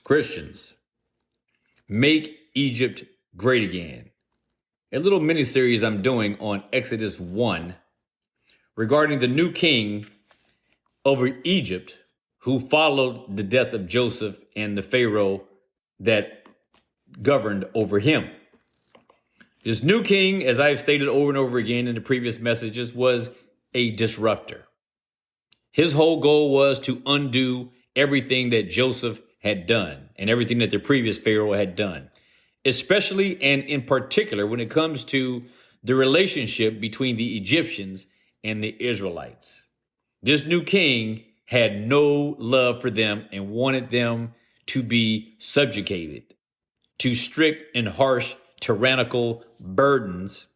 Christians, make Egypt great again. A little mini series I'm doing on Exodus 1 regarding the new king over Egypt who followed the death of Joseph and the Pharaoh that governed over him. This new king, as I've stated over and over again in the previous messages, was a disruptor. His whole goal was to undo everything that Joseph had done and everything that the previous Pharaoh had done, especially and in particular when it comes to the relationship between the Egyptians and the Israelites. This new king had no love for them and wanted them to be subjugated to strict and harsh tyrannical burdens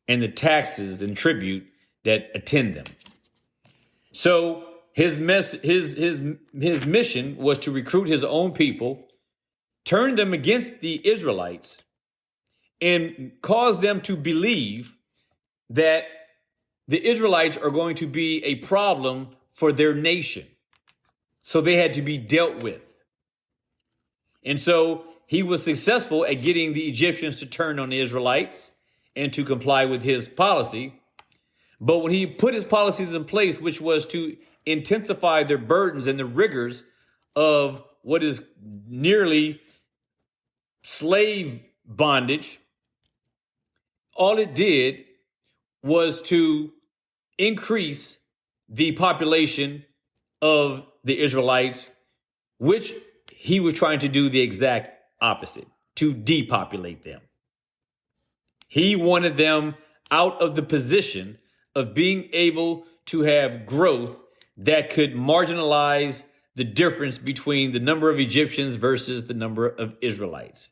and the taxes and tribute that attend them. So his mission was to recruit his own people, turn them against the Israelites, and cause them to believe that the Israelites are going to be a problem for their nation. So they had to be dealt with. And so he was successful at getting the Egyptians to turn on the Israelites and to comply with his policy. But when he put his policies in place, which was to intensify their burdens and the rigors of what is nearly slave bondage, all it did was to increase the population of the Israelites, which he was trying to do the exact opposite, to depopulate them. He wanted them out of the position of being able to have growth that could marginalize the difference between the number of Egyptians versus the number of Israelites.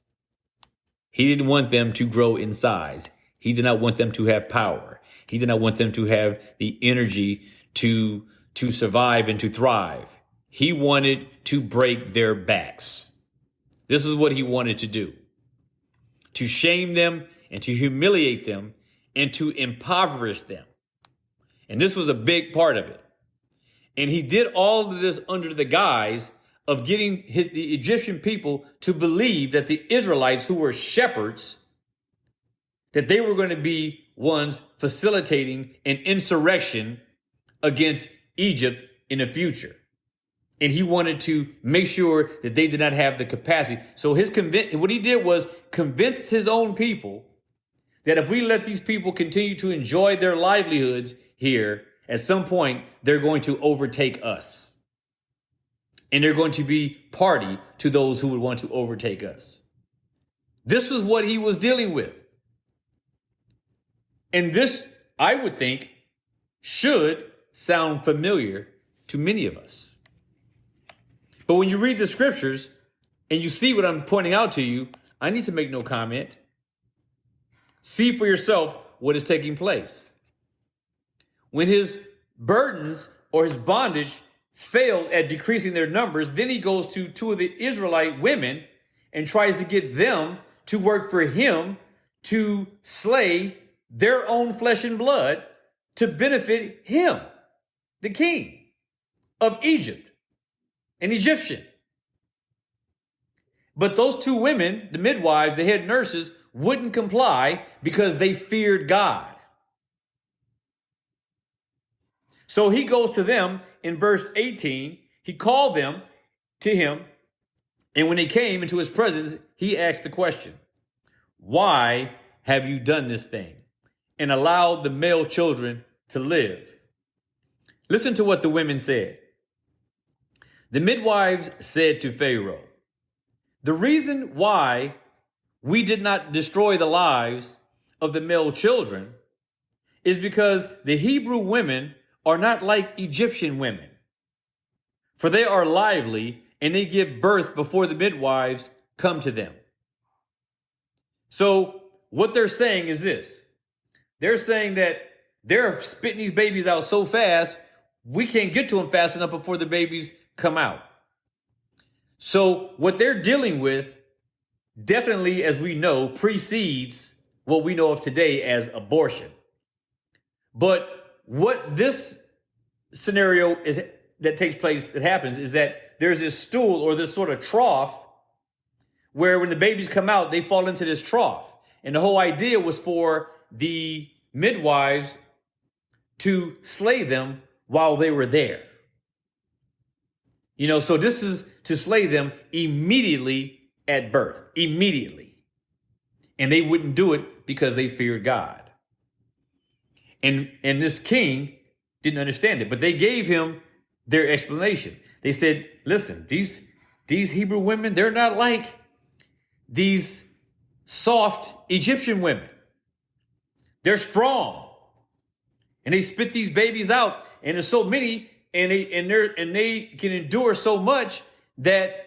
He didn't want them to grow in size. He did not want them to have power. He did not want them to have the energy to survive and to thrive. He wanted to break their backs. This is what he wanted to do, to shame them and to humiliate them and to impoverish them. And this was a big part of it. And he did all of this under the guise of getting the Egyptian people to believe that the Israelites, who were shepherds, that they were going to be ones facilitating an insurrection against Egypt in the future. And he wanted to make sure that they did not have the capacity. So what he did was convince his own people that if we let these people continue to enjoy their livelihoods here, at some point, they're going to overtake us. And they're going to be party to those who would want to overtake us. This was what he was dealing with. And this, I would think, should sound familiar to many of us. But when you read the scriptures and you see what I'm pointing out to you, I need to make no comment. See for yourself what is taking place. When his burdens or his bondage failed at decreasing their numbers, then he goes to two of the Israelite women and tries to get them to work for him to slay their own flesh and blood to benefit him, the king of Egypt, an Egyptian. But those two women, the midwives, the head nurses, wouldn't comply because they feared God. So he goes to them in verse 18. He called them to him. And when they came into his presence, he asked the question, "Why have you done this thing and allowed the male children to live?" Listen to what the women said. The midwives said to Pharaoh, "The reason why we did not destroy the lives of the male children is because the Hebrew women are not like Egyptian women, for they are lively and they give birth before the midwives come to them." So what they're saying is this. They're saying that they're spitting these babies out so fast, we can't get to them fast enough before the babies come out. So what they're dealing with definitely, as we know, precedes what we know of today as abortion. But what this scenario is that takes place, that happens, is that there's this stool or this sort of trough where when the babies come out, they fall into this trough. And the whole idea was for the midwives to slay them while they were there. So this is to slay them immediately at birth, immediately. And they wouldn't do it because they feared God. And this king didn't understand it, but they gave him their explanation. They said, listen, these Hebrew women, they're not like these soft Egyptian women. They're strong. And they spit these babies out, and there's so many, and they can endure so much that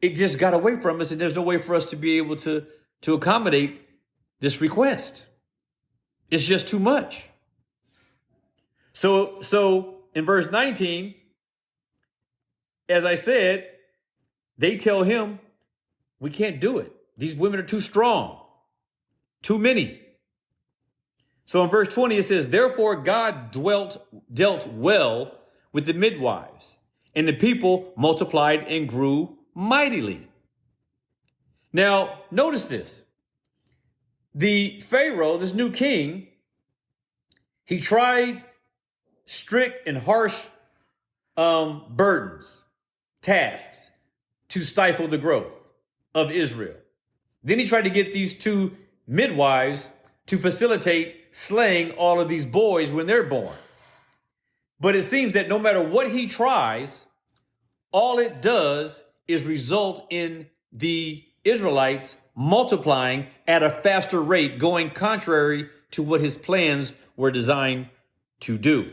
it just got away from us, and there's no way for us to be able to accommodate this request. It's just too much. So in verse 19, as I said, they tell him, we can't do it. These women are too strong, too many. So in verse 20, it says, therefore God dealt well with the midwives, and the people multiplied and grew mightily. Now, notice this. The Pharaoh, this new king, he tried strict and harsh burdens, tasks to stifle the growth of Israel. Then he tried to get these two midwives to facilitate slaying all of these boys when they're born. But it seems that no matter what he tries, all it does is result in the Israelites multiplying at a faster rate, going contrary to what his plans were designed to do.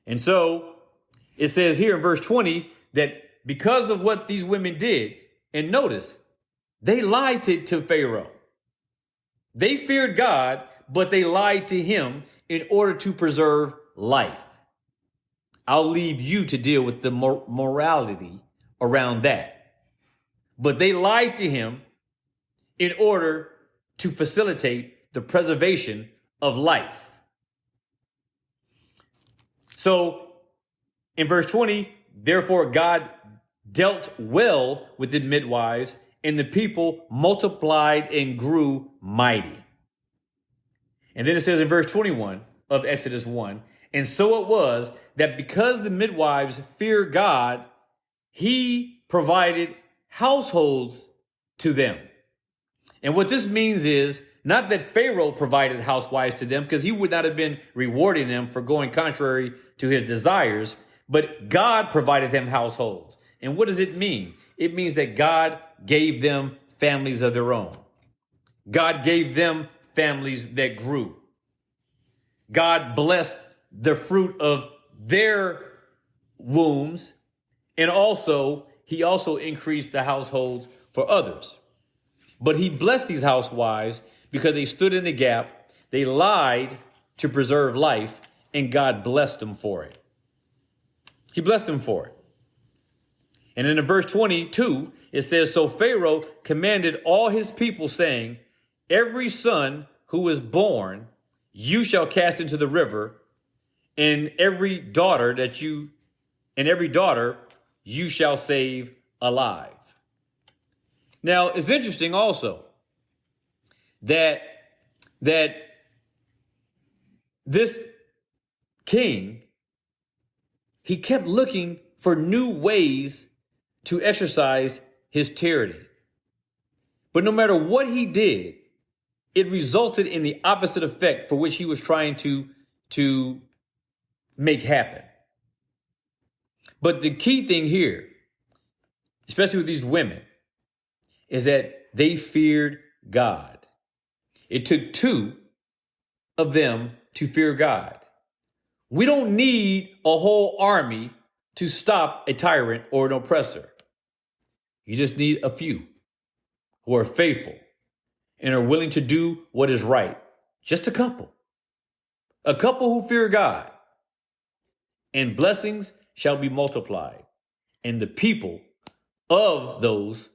And so it says here in verse 20 that because of what these women did, and notice, they lied to Pharaoh. They feared God, but they lied to him in order to preserve life. I'll leave you to deal with the morality around that. But they lied to him in order to facilitate the preservation of life. So in verse 20, therefore God dealt well with the midwives, and the people multiplied and grew mighty. And then it says in verse 21 of Exodus 1, and so it was that because the midwives feared God, he provided households to them. And what this means is not that Pharaoh provided housewives to them, because he would not have been rewarding them for going contrary to his desires, but God provided them households. And what does it mean? It means that God gave them families of their own. God gave them families that grew. God blessed the fruit of their wombs, and he also increased the households for others. But he blessed these housewives because they stood in the gap, they lied to preserve life, and God blessed them for it. He blessed them for it. And in verse 22, it says, so Pharaoh commanded all his people, saying, every son who is born, you shall cast into the river, and every daughter you shall save alive. Now, it's interesting also that this king, he kept looking for new ways to exercise his tyranny. But no matter what he did, it resulted in the opposite effect for which he was trying to make happen. But the key thing here, especially with these women, is that they feared God. It took two of them to fear God. We don't need a whole army to stop a tyrant or an oppressor. You just need a few who are faithful and are willing to do what is right. Just a couple. A couple who fear God. And blessings shall be multiplied. And the people of those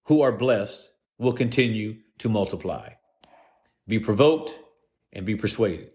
who are blessed will continue to multiply. Be provoked and be persuaded.